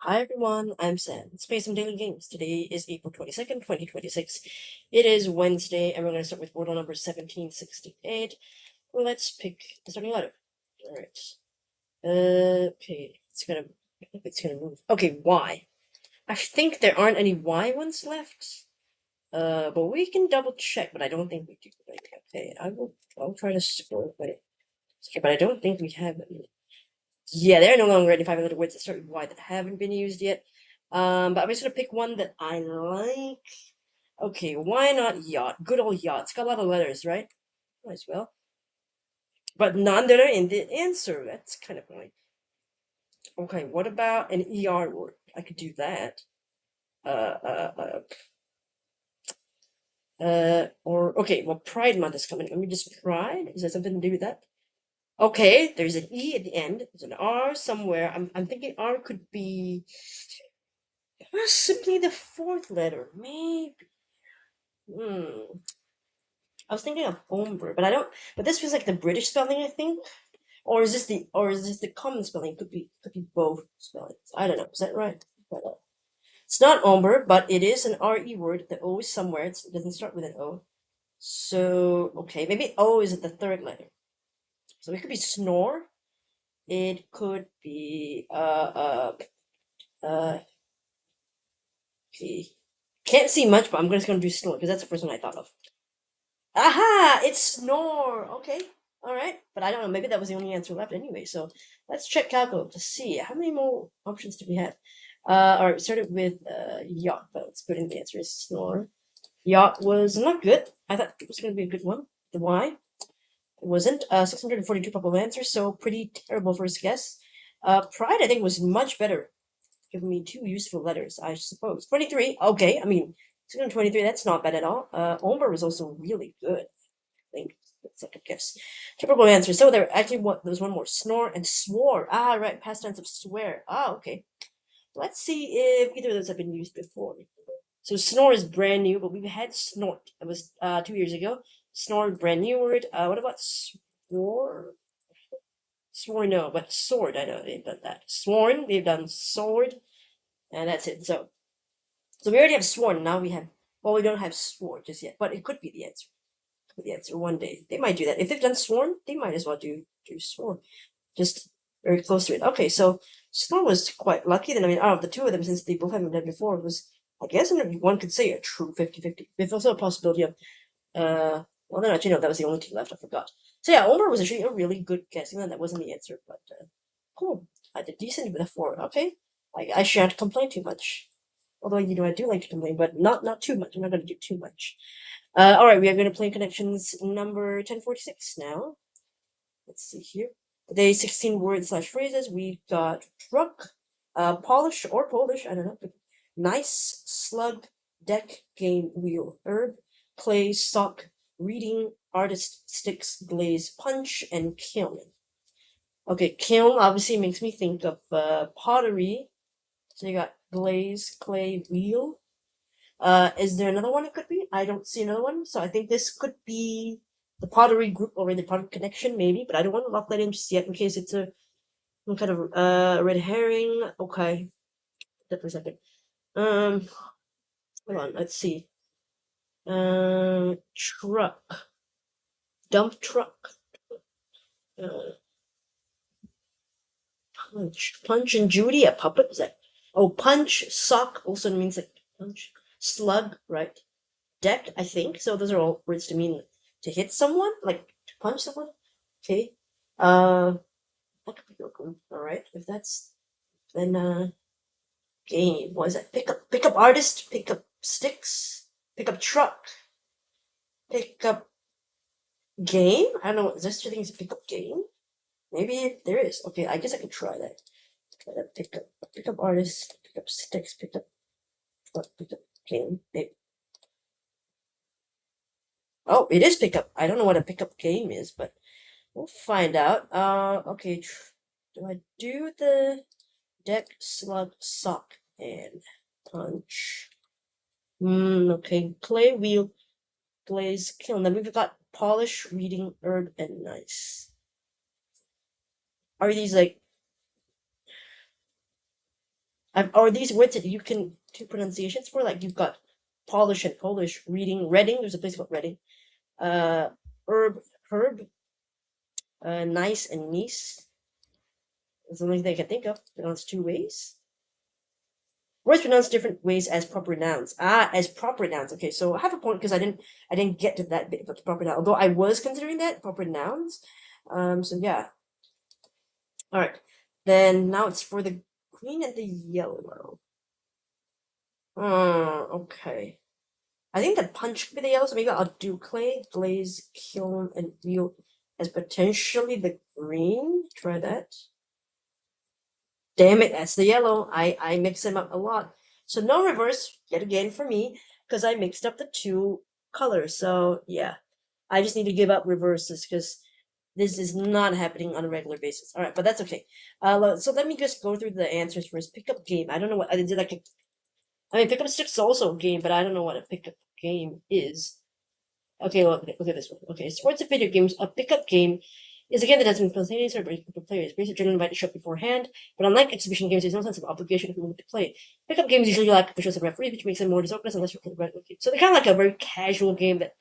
Hi everyone, I'm Sam. Let's play some daily games. Today is April 22nd, 2026. It is Wednesday, and we're going to start with Wordle number 1768. Let's pick the starting letter. Alright. Okay. I think it's gonna move. Okay, Y. I think there aren't any Y ones left. But we can double check, but I don't think we do. Okay, I'll try to scroll it. Okay, but I don't think we have any. Yeah, there are no longer any 500 words that start with Y that haven't been used yet. But I'm just gonna pick one that I like. Okay, why not yacht? Good old yacht. It's got a lot of letters, right? Might as well. But none that are in the answer. That's kind of annoying. Okay, what about an ER word? I could do that. Or okay, well, Pride Month is coming. Let me just Pride. Is that something to do with that? Okay, there's an E at the end. There's an R somewhere. I'm thinking R could be simply the fourth letter. Maybe. Hmm. I was thinking of ombre, but I don't. But this feels like the British spelling, I think. Or is this the common spelling? Could be both spellings. I don't know. Is that right? It's not ombre, but it is an RE word. The O is somewhere. It doesn't start with an O. So okay, maybe O is at the third letter. So it could be snore. It could be okay. Can't see much, but I'm just gonna do snore because that's the first one I thought of. Aha! It's snore. Okay. All right. But I don't know. Maybe that was the only answer left anyway. So let's check calculate to see how many more options do we have. All right. We started with yacht, but let's put in the answer is snore. Yacht was not good. I thought it was going to be a good one. The Y. It wasn't. 642 probable answers, so pretty terrible first guess. Pride, I think, was much better, giving me two useful letters, I suppose. 23. Okay. I mean, 623. That's not bad at all. Ombre was also really good. Think it's like a guess. Typical answer. So there actually there was one more. Snore and swore. Ah, right. Past tense of swear. Ah, okay. Let's see if either of those have been used before. So snore is brand new, but we've had snort. It was 2 years ago. Snore, brand new word. What about swore? Swore, no, but sword. I know they've done that. Sworn, they've done sword, and that's it. So we already have sworn. Now we have. Well, we don't have sword just yet, but it could be the answer. The answer one day. They might do that. If they've done sworn, they might as well do sworn. Just very close to it. Okay, so sworn was quite lucky. Then I mean, out of the two of them, since they both haven't done before, it was I guess one could say a true 50-50. There's also a possibility of well then actually no, that was the only two left, I forgot. So yeah, Omar was actually a really good guess, even though that wasn't the answer, but cool. I did decent with a 4. Okay. I shan't complain too much. Although I do like to complain, but not too much. I'm not gonna do too much. All right, we are going to play connections number 1046 now. Let's see here. Today, 16 words slash phrases. We've got truck, polish or Polish, I don't know. Nice, slug, deck, game, wheel, herb, clay, sock, reading, artist, sticks, glaze, punch, and kiln. Okay, kiln obviously makes me think of pottery. So you got glaze, clay, wheel. Is there another one it could be? I don't see another one, so I think this could be the pottery group or the pottery connection, maybe, but I don't want to lock that in just yet in case it's some kind of red herring. Okay, that for a second. Um, hold on, let's see. Truck, dump truck. Uh, punch and Judy, a puppet. Is that? Oh, punch, sock also means like punch. Slug, right? Deck, I think. So those are all words to mean to hit someone, like to punch someone. Okay. That could be real cool. All right. If that's then game. What is that? Pick up artist. Pick up sticks. Pick up truck. Pick up game. I don't know. Is there such a thing as pick up game? Maybe there is. Okay, I guess I could try that. Pick up artist. Pick up sticks. Pick up truck. Pick up game. Maybe. Oh, it is pick up. I don't know what a pickup game is, but we'll find out. Okay. Do I do the deck, slug, sock, and punch? Okay. Clay, wheel, glaze, kiln. Then we've got polish, reading, herb, and nice. Are these like? Or these words that you can do pronunciations for, like you've got polish and Polish, reading, Reading. There's a place called Reading. Herb, herb, nice and niece. That's the only thing I can think of. Pronounced two ways. Words pronounced different ways as proper nouns. Ah, as proper nouns. Okay, so I have a point because I didn't get to that bit about the proper noun. Although I was considering that proper nouns. So yeah. All right. Then now it's for the green and the yellow. Okay. I think the punch could be the yellow, so maybe I'll do clay, glaze, kiln, and wheel as potentially the green. Try that. Damn it, that's the yellow. I mix them up a lot. So no reverse, yet again for me, because I mixed up the two colors. So yeah, I just need to give up reverses because this is not happening on a regular basis. All right, but that's okay. So let me just go through the answers first. Pickup game. I don't know what I did. Pickup sticks is also a game, but I don't know what a pickup game is. Okay, look at this one. Okay, sports and video games. A pickup game is a game that has been spontaneous or by players. Basically, generally invited to show up beforehand, but unlike exhibition games, there's no sense of obligation if you want to play. Pickup games usually lack officials and referees, which makes them more disorganized unless you're playing regular games. So they're kind of like a very casual game that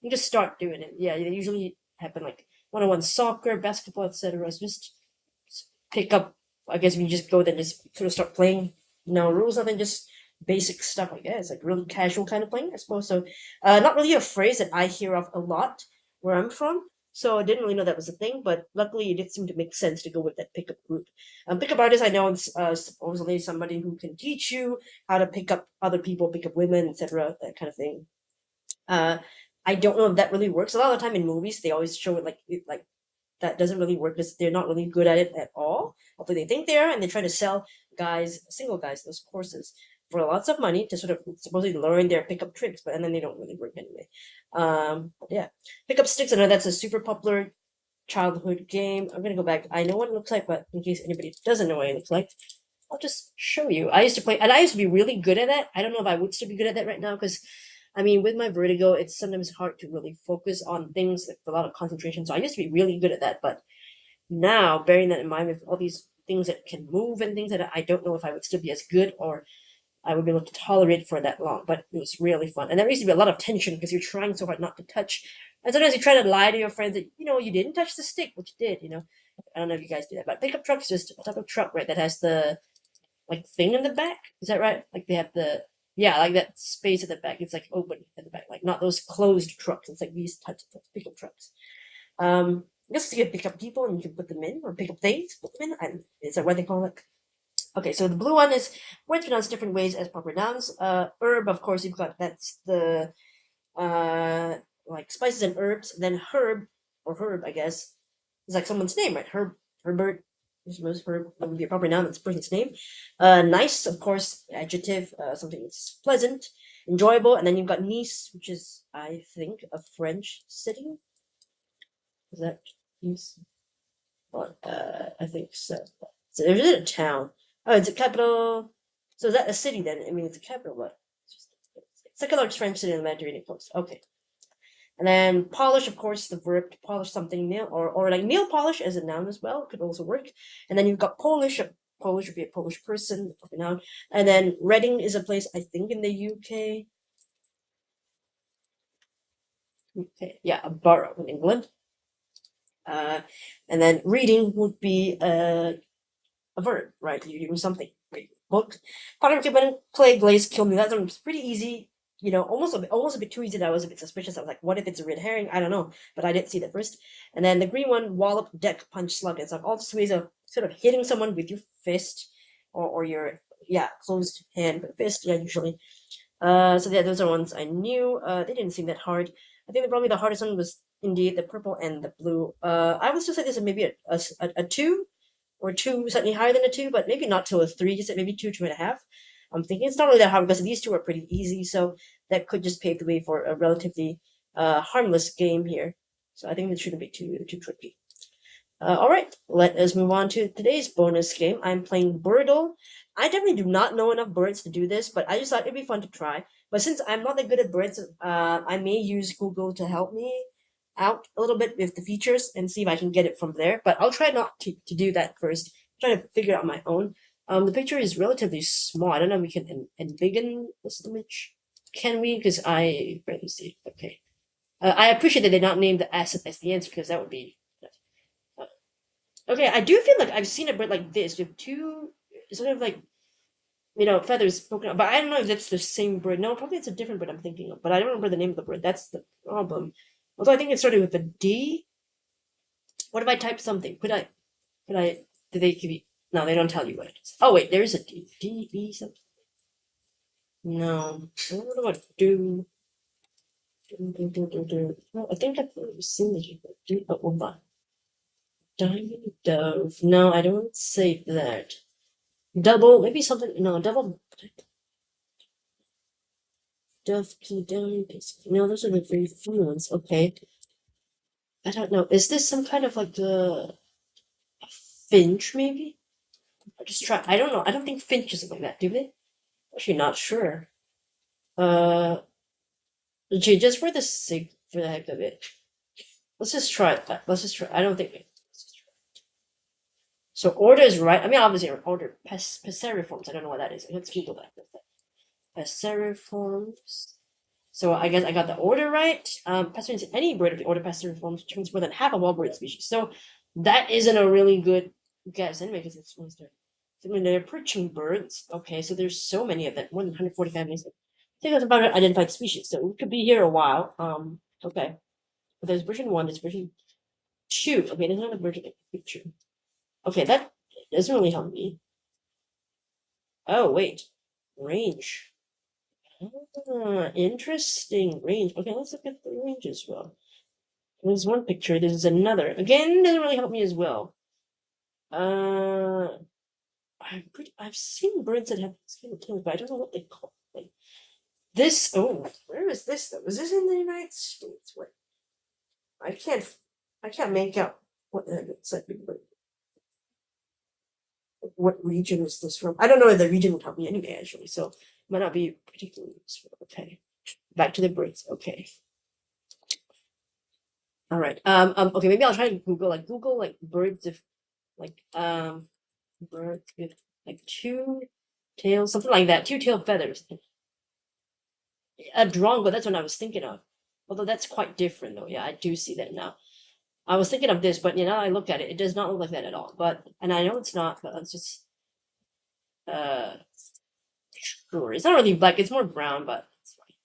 you just start doing it. Yeah, they usually happen like one-on-one soccer, basketball, etc. It's just pick up. I guess if you just go then just sort of start playing. No rules, nothing, just basic stuff like that. It's like really casual kind of playing, I suppose. So, not really a phrase that I hear of a lot where I'm from. So I didn't really know that was a thing, but luckily it did seem to make sense to go with that pickup group. Pickup artist, I know it's supposedly somebody who can teach you how to pick up other people, pick up women, etc., that kind of thing. Uh, I don't know if that really works. A lot of the time in movies, they always show it like that doesn't really work because they're not really good at it at all. Although they think they are, and they try to sell single guys, those courses for lots of money to sort of supposedly learn their pickup tricks, but and then they don't really work anyway. Yeah, pickup sticks. I know that's a super popular childhood game. I'm gonna go back. I know what it looks like, but in case anybody doesn't know what it looks like, I'll just show you. I used to play, and I used to be really good at that. I don't know if I would still be good at that right now because, I mean, with my vertigo, it's sometimes hard to really focus on things with a lot of concentration. So I used to be really good at that, but now, bearing that in mind, with all these things that can move and things that I don't know if I would still be as good or I would be able to tolerate it for that long. But it was really fun, and there used to be a lot of tension because you're trying so hard not to touch, and sometimes you try to lie to your friends that you didn't touch the stick, but you did. I don't know if you guys do that, but pickup truck is just a type of truck, right? That has the like thing in the back. Is that right? Like they have the like that space at the back. It's like open at the back, like not those closed trucks. It's like these types of pickup trucks. I guess you can pick up people and you can put them in, or pick up things, put them in. And is that what they call it? Okay, so the blue one is words pronounced different ways as proper nouns. Herb, of course, you've got that's the like spices and herbs. Then herb, I guess, is like someone's name, right? Herbert. Herb would be a proper noun. That's a person's name. Nice, of course, adjective. Something that's pleasant, enjoyable. And then you've got Nice, which is, I think, a French city. Is that Nice? Well, I think so. So is it a town? Oh, it's a capital. So is that a city then? I mean, it's a capital, but it's like a large French city in the Mediterranean coast. Okay. And then polish, of course, the verb to polish something nail, or like nail polish as a noun as well could also work. And then you've got Polish. Polish would be a Polish person, a noun. And then Reading is a place I think in the UK. Okay, yeah, a borough in England. And then reading would be a verb, right? You're doing something. Read book. Potter Cuban, play, glaze, kill me. That was pretty easy. Almost a bit too easy that I was a bit suspicious. I was like, what if it's a red herring? I don't know. But I didn't see that first. And then the green one, wallop, deck, punch, slug. It's like all these ways of sort of hitting someone with your fist or your, closed hand, but fist, usually. So yeah, those are ones I knew. They didn't seem that hard. I think probably the hardest one was indeed the purple and the blue. I would still say this is maybe a 2 or 2, slightly higher than a 2, but maybe not till a 3, just maybe 2, 2.5. I'm thinking it's not really that hard because these two are pretty easy, so that could just pave the way for a relatively harmless game here. So I think it shouldn't be too tricky. All right, let us move on to today's bonus game. I'm playing Birdle. I definitely do not know enough birds to do this, but I just thought it'd be fun to try. But since I'm not that good at birds, I may use Google to help me out a little bit with the features and see if I can get it from there. But I'll try not to do that first. Try to figure it out on my own. The picture is relatively small. I don't know if we can embiggen this image. Can we? Because I barely see it. Okay. I appreciate that they not name the S as the answer because that would be. Okay, I do feel like I've seen a bird like this with two sort of like feathers poking out, but I don't know if that's the same bird. No, probably it's a different bird I'm thinking of, but I don't remember the name of the bird. That's the problem. Although I think it started with a D. What if I type something? Did they give you? No, they don't tell you what it is. Oh wait, there is a D. D E something. No, I don't know what do. Well, I think I've seen this before. Do, but hold on. Diamond dove. No, I don't say that. Double, maybe something. No, double. Dove, key, diamond, basic. No, those are the very few ones. Okay. I don't know. Is this some kind of like a finch, maybe? I'll just try. I don't know. I don't think finches look like that, do they? Actually, not sure. Gee, just for the sake, for the heck of it, let's just try that. Let's just try. I don't think. Let's just try. So order is right. I mean, obviously, order passeriforms. I don't know what that is. Let's Google that. Passeriforms. So I guess I got the order right. Passer means any bird of the order passeriforms determines more than half of all bird species. So that isn't a really good guess anyway, because it's one star. So when they're perching birds, okay, so there's so many of them, more than 140 families. I think that's about identified species. So we could be here a while. Okay. But there's version 1, there's version 2. Okay, there's not a version of the picture. Okay, that doesn't really help me. Oh, wait. Range. Interesting range. Okay, let's look at the range as well. There's one picture, there's another. Again, doesn't really help me as well. I've seen birds that have skinny tails, but I don't know what they call them. Like this. Oh, where is this though? Was this in the United States? What? I can't make out what the heck it's like. What region is this from? I don't know if the region would help me anyway, actually, so it might not be particularly useful. Okay, back to the birds. Okay. All right. Okay, maybe I'll try to Google like birds if birds with like two tails, something like that, two tail feathers. A drongo, that's what I was thinking of. Although that's quite different though. Yeah, I do see that now. I was thinking of this, but now I look at it, it does not look like that at all. But and I know it's not, but let's just sure. It's not really black, it's more brown, but it's fine.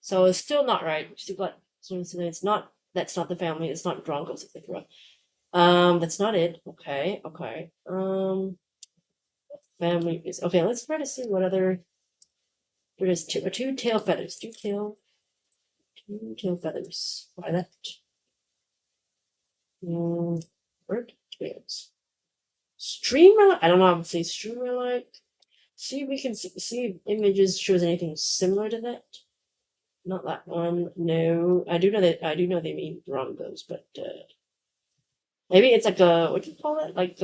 So it's still not right. Still got so it's not that's not the family, it's not drongos, etc. That's not it. Okay, okay. Family is okay, let's try to see what other there is two tail feathers. Two tail feathers. Why that? Bird tails. Streamer? I don't know how to say streamer like. See if we can see if images shows anything similar to that. Not that one. No. I do know they mean drongos, but maybe it's like a what do you call it? Like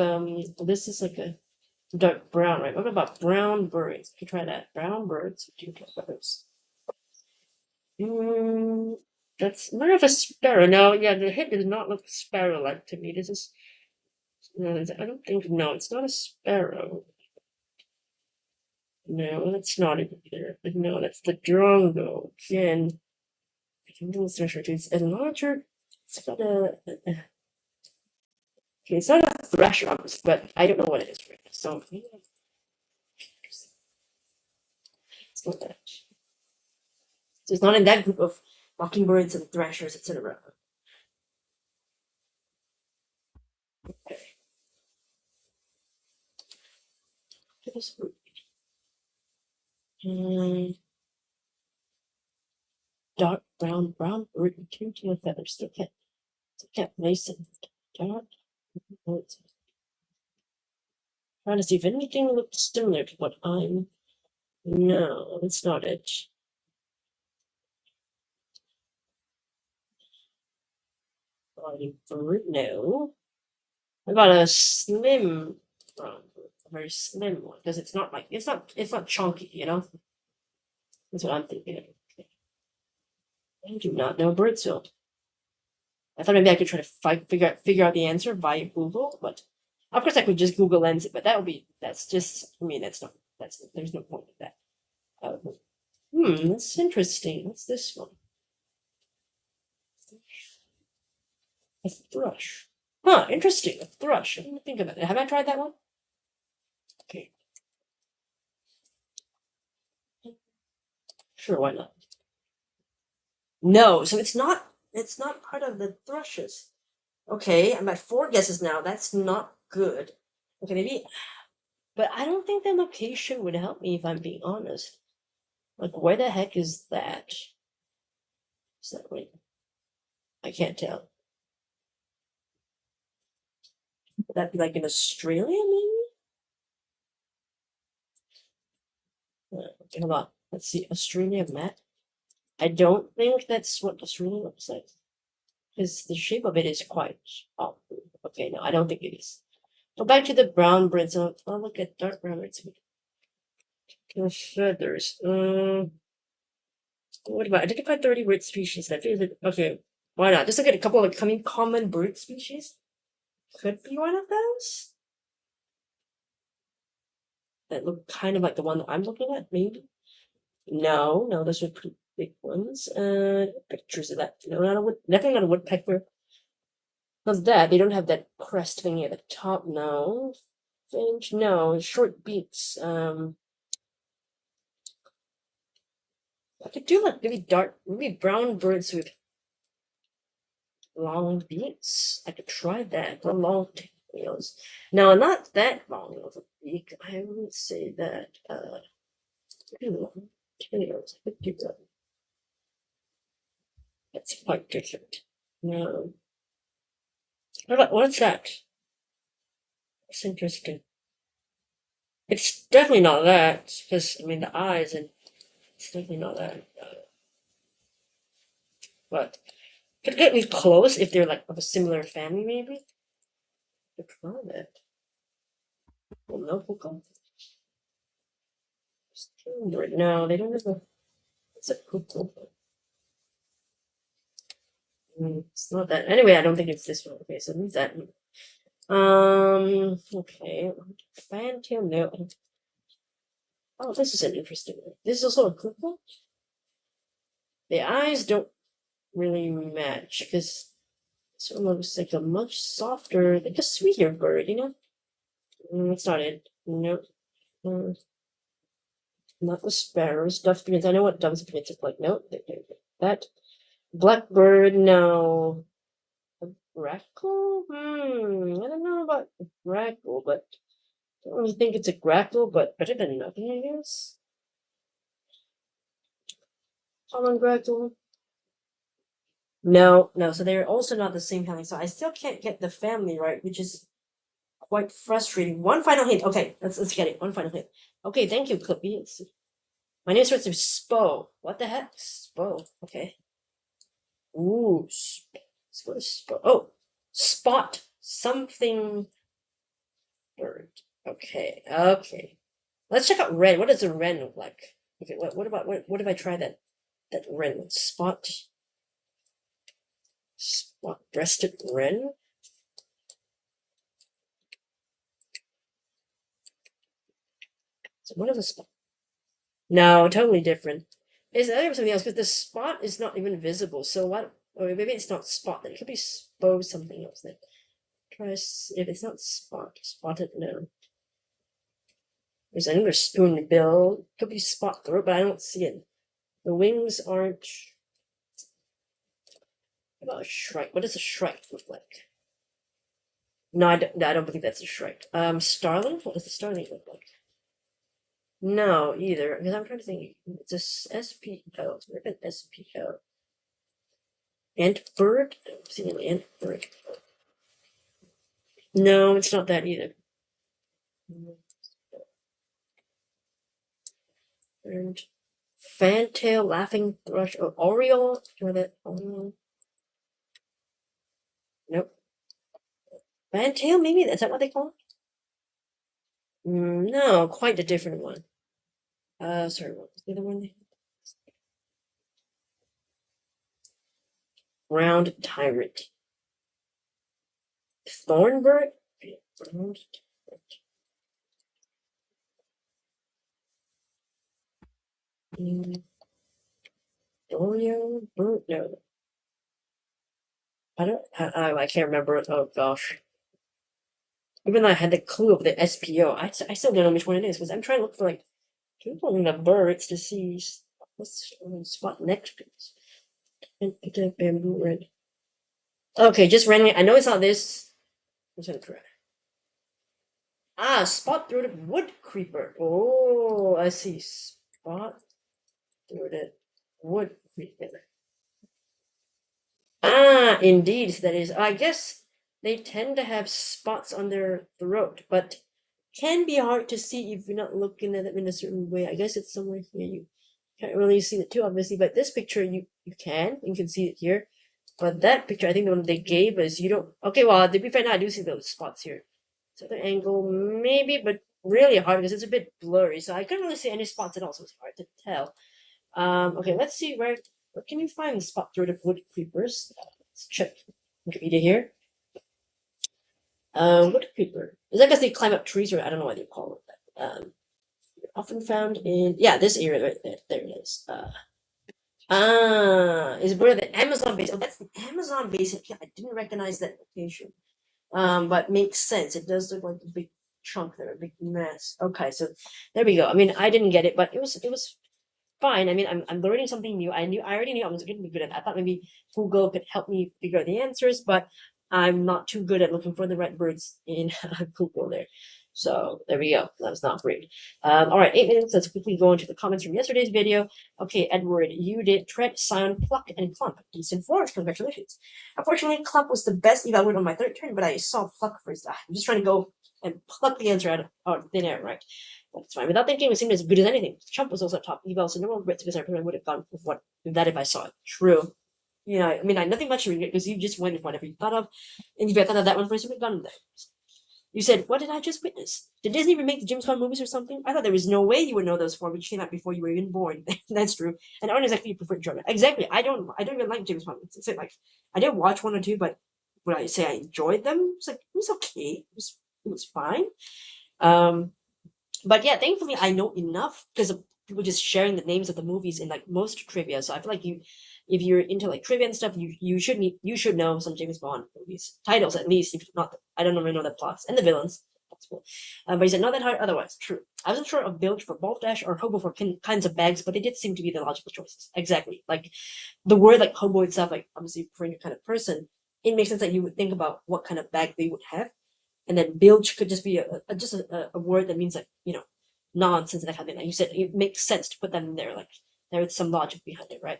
this is like a dark brown, right? What about brown birds? You try that. Brown birds with two tail feathers. That's more of a sparrow. No, yeah, the head does not look sparrow-like to me. This is no, I don't think no, it's not a sparrow. No, that's not it either. But no, that's the drongo. Again, I can do this it's a larger. It's got okay, it's not a thrasher, obviously, but I don't know what it is right now. So it's not that. So it's not in that group of mockingbirds and thrashers, etc. Okay. Dark brown bird with two tail feathers. Still can't place it. Dark. Trying to see if anything looks similar to what I'm. No, it's not it. Bird, no. I got a slim brown bird, a very slim one, because it's not like it's not chunky, That's what I'm thinking. I do not know Birdsville. I thought maybe I could try to figure out the answer via Google, but Of course, I could just Google Lens it, but that's just, I mean, there's no point in that. That's interesting. What's this one? A thrush. Huh, interesting. A thrush. I didn't think about it. Have I tried that one? Okay. Sure, why not? No, so it's not part of the thrushes. Okay, I'm at 4 guesses now. That's not good. Okay, maybe, but I don't think the location would help me if I'm being honest. Like, where the heck is that? Is that right? I can't tell. Would that be like in Australia, maybe? Okay, hold on. Let's see. Australia map. I don't think that's what Australia looks like. Because the shape of it is quite off. Okay, no, I don't think it is. Go back to the brown birds. I'll look at dark brown birds. The feathers. What about identify 30 bird species that feel that okay, why not? Just look at a couple of common bird species. Could be one of those. That look kind of like the one that I'm looking at, maybe. No, those are pretty big ones. Pictures of that. No, definitely not a woodpecker. Not that. They don't have that crest thingy at the top. No. Finch. No. Short beaks. I could do like maybe brown birds with long beaks. I could try that. The long tails. No, not that long of a beak. I wouldn't say that. Long tails. I could do that. That's quite different. No. What's that? That's interesting. It's definitely not that, because, I mean, the eyes, and it's definitely not that. But could get me close if they're, like, of a similar family, maybe? Could try that. Well, no, Pokemon. No, they don't have a... It's a Pokemon. It's not that. Anyway, I don't think it's this one. Okay, so leave that. Okay. Fantail, no. Oh, this is an interesting one. This is also a Pokemon? The eyes don't really match, because this one looks like a much softer, like a sweeter bird, you know? It's not it. Nope. Not the sparrows. Duff beans. I know what duff beans look like. Nope. That. Blackbird, no. A grackle? I don't know about grackle, but I don't really think it's a grackle, but better than nothing, I guess. Common grackle. No, so they're also not the same family, so I still can't get the family right, which is quite frustrating. One final hint. Okay, let's get it. One final hint. Okay, thank you, Clippy. My name starts with Spo. What the heck? Spo. Okay. Ooh, what is Spo? Oh, spot something bird. Okay. Let's check out wren. What does a wren look like? Okay. What if I try that wren? Spot breasted wren. So what is a spot? No, totally different. It's something else because the spot is not even visible. So what? Or maybe it's not spot. Then it could be Spo something else. Then try if it's not spotted. No. There's another spoonbill. Could be spot throat, but I don't see it. The wings aren't. How about a shrike? What does a shrike look like? No, I don't believe that's a shrike. Starling. What does the starling look like? No, either. Because I'm trying to think. It's a SPO. Look at SPO. Antbird? I'm seeing an antbird. No, it's not that either. And fantail, laughing thrush, or oriole. Or that? Nope. Fantail, maybe? Is that what they call it? No, quite a different one. Sorry, what was the other one? Ground tyrant. Thornbird? Oreo bird. No, I don't. I can't remember. Oh gosh. Even though I had the clue of the SPO, I still don't know which one it is because I'm trying to look for like people in the birds to see what's spot next to this. And the bamboo red. Okay, just randomly. I know it's not this. What's that correct? Ah, spot-throated wood creeper. Oh, I see. Spot-throated wood creeper. Ah, indeed, that is. I guess they tend to have spots on their throat, but can be hard to see if you're not looking at them in a certain way. I guess it's somewhere here. You can't really see it too, obviously, but this picture you can see it here. But that picture, I think the one they gave us, you don't. Okay, well, to be fair, now I do see those spots here. So the angle, maybe, but really hard because it's a bit blurry. So I couldn't really see any spots at all, so it's hard to tell. Okay, let's see where can you find the spot throated wood creepers? Let's check Wikipedia here. Wood creeper. Is that because they climb up trees, or I don't know why they call it that. Often found in this area right there. There it is. Is where the Amazon basin. Oh, that's the Amazon basin. Yeah, I didn't recognize that location. But makes sense. It does look like a big chunk there, a big mass. Okay, so there we go. I mean, I didn't get it, but it was fine. I mean, I'm learning something new. I already knew I was going to be good at that. I thought maybe Google could help me figure out the answers, but I'm not too good at looking for the right birds in Google there. So there we go. That was not great. All right, 8 minutes. Let's quickly go into the comments from yesterday's video. Okay, Edward, you did tread, scion, pluck, and clump. Decent fours. Congratulations. Unfortunately, clump was the best evaluate on my third turn, but I saw pluck first. I'm just trying to go and pluck the answer out of thin air, right? That's fine. Without thinking, it seemed as good as anything. Chump was also top eval, so no one regrets because I probably would have gone with that if I saw it. True. Yeah, I mean, I nothing much to regret because you just went with whatever you thought of, and if you had thought of that one first, you would have gone there. You said, "What did I just witness? Did Disney remake the James Bond movies or something?" I thought there was no way you would know those four, which came out before you were even born. That's true, and aren't exactly your preferred genre. Exactly. I don't even like James Bond. It's like I did watch one or two, but would I say I enjoyed them? It's like it was okay. It was fine. But yeah, thankfully I know enough because of people just sharing the names of the movies in like most trivia. So I feel like if you're into like trivia and stuff, you should know some James Bond movies titles at least. If not, I don't really know the plots and the villains. Possible. But he said not that hard otherwise. True. I wasn't sure of bilge for balderdash or hobo for kinds of bags, but they did seem to be the logical choices. Exactly. Like the word like hobo itself, like obviously for your kind of person, it makes sense that you would think about what kind of bag they would have. And then bilge could just be just a word that means like nonsense and that kind of thing. Like you said, it makes sense to put them in there. Like there is some logic behind it, right?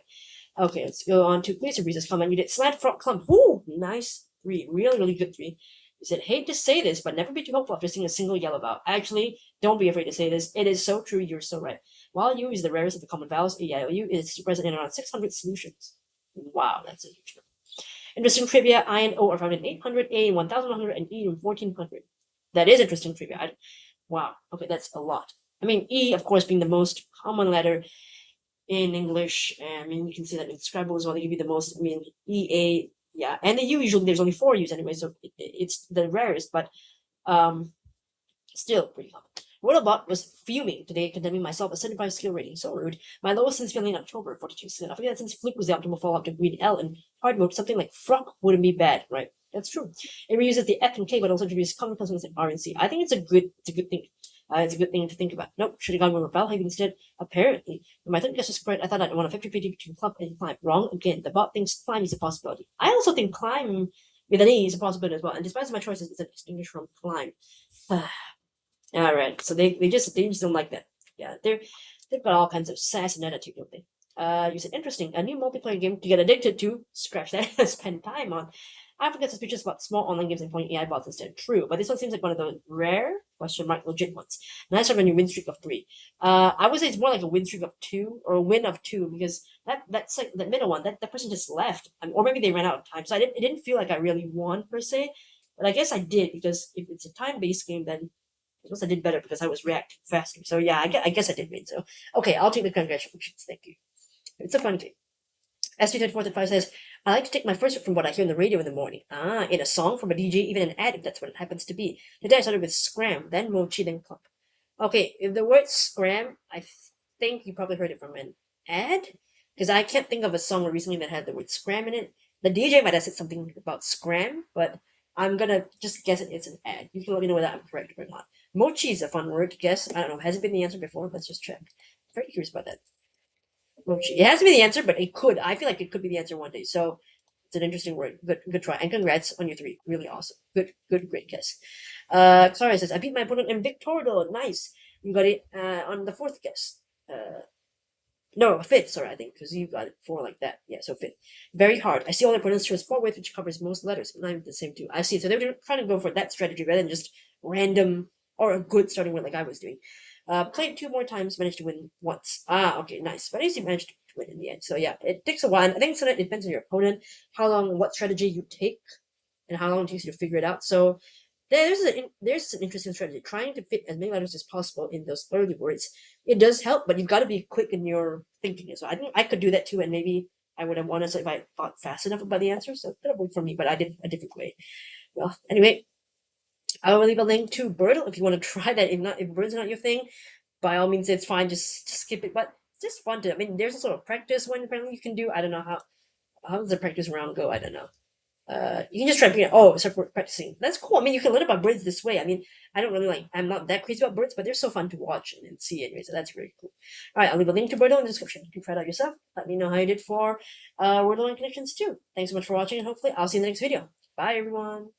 Okay, let's go on to Mr. Breeze's comment. You did slant front clump. Ooh, nice 3, really good 3. You said, hate to say this, but never be too hopeful after seeing a single yellow vowel. Actually, don't be afraid to say this. It is so true. You're so right. While U is the rarest of the common vowels, EIOU is present in around 600 solutions. Wow, that's a huge number. Interesting trivia, I and O are found in 800, A in 1100, and E in 1400. That is interesting trivia. Wow, okay, that's a lot. I mean, E, of course, being the most common letter in English. I mean, you can see that in Scrabble as well. They give you the most. I mean, E, A, yeah. And the U, usually there's only 4 U's anyway, so it's the rarest, but still pretty common. Wordlebot was fuming today, condemning myself a 75 skill rating. So rude. My lowest since feeling in October, 42 skill. I forget that since Fluke was the optimal follow-up to Green L in hard mode, something like Frock wouldn't be bad, right? That's true. It reuses the F and K, but also introduces common consonants in R and C. I think it's a good thing. It's a good thing to think about. Nope, should have gone with Valhaven instead. Apparently, when my third guess was correct, I thought I'd want a 50-50 between clump and climb. Wrong again. The bot thinks climb is a possibility. I also think climb with an E is a possibility as well. And despite my choices, it's a distinguished from climb. All right, so they just don't like that. Yeah, they've got all kinds of sass and attitude, don't they? You said interesting. A new multiplayer game to get addicted to. Scratch that. Spend time on. I forget suspicious about small online games and pointing AI bots instead. True, but this one seems like one of those rare legit ones. Nice on your win streak of 3. I would say it's more like a win streak of 2 or a win of 2 because that's like the middle one. That person just left, or maybe they ran out of time. So it didn't feel like I really won per se, but I guess I did because if it's a time-based game, then I suppose I did better because I was reacting faster. So yeah, I guess I did win. So okay, I'll take the congratulations. Thank you. It's a fun game. SG10435 says, I like to take my first from what I hear on the radio in the morning. In a song, from a DJ, even an ad, if that's what it happens to be. Today I started with scram, then mochi, then clump. Okay, if the word scram, I think you probably heard it from an ad, because I can't think of a song recently that had the word scram in it. The DJ might have said something about scram, but I'm gonna just guess it's an ad. You can let me know whether I'm correct or not. Mochi is a fun word to guess. I don't know. Has it been the answer before? Let's just check. Very curious about that. Mochi. It has to be the answer, but it could. I feel like it could be the answer one day. So it's an interesting word. Good try. And congrats on your 3. Really awesome. Great guess. Clara says, I beat my opponent in Victorial. Nice. You got it on the 4th guess. No, 5th, sorry, I think, because you got it 4 like that. Yeah, so 5th. Very hard. I see all the opponents choose 4 with, which covers most letters. Not even the same too. I see. So they were trying to go for that strategy rather than just random or a good starting word like I was doing. Played 2 more times, managed to win once. Okay, nice. But at least you managed to win in the end. So yeah, it takes a while. I think it depends on your opponent, how long, what strategy you take, and how long it takes you to figure it out. So there's an interesting strategy. Trying to fit as many letters as possible in those early words. It does help, but you've got to be quick in your thinking. So I think I could do that too, and maybe I would have won if I thought fast enough about the answer. So that'll work for me, but I did a different way. Well, anyway, I will leave a link to Birdle if you want to try that. If Birdle's not your thing, by all means, it's fine. Just skip it. But it's just fun to. I mean, there's a sort of practice one apparently you can do. I don't know how does the practice round go. I don't know. You can just try start practicing. That's cool. I mean, you can learn about birds this way. I mean, I don't really I'm not that crazy about birds, but they're so fun to watch and see anyway, so that's really cool. All right, I'll leave a link to Birdle in the description. You can try it out yourself. Let me know how you did for Wordle and Connections too. Thanks so much for watching, and hopefully I'll see you in the next video. Bye, everyone.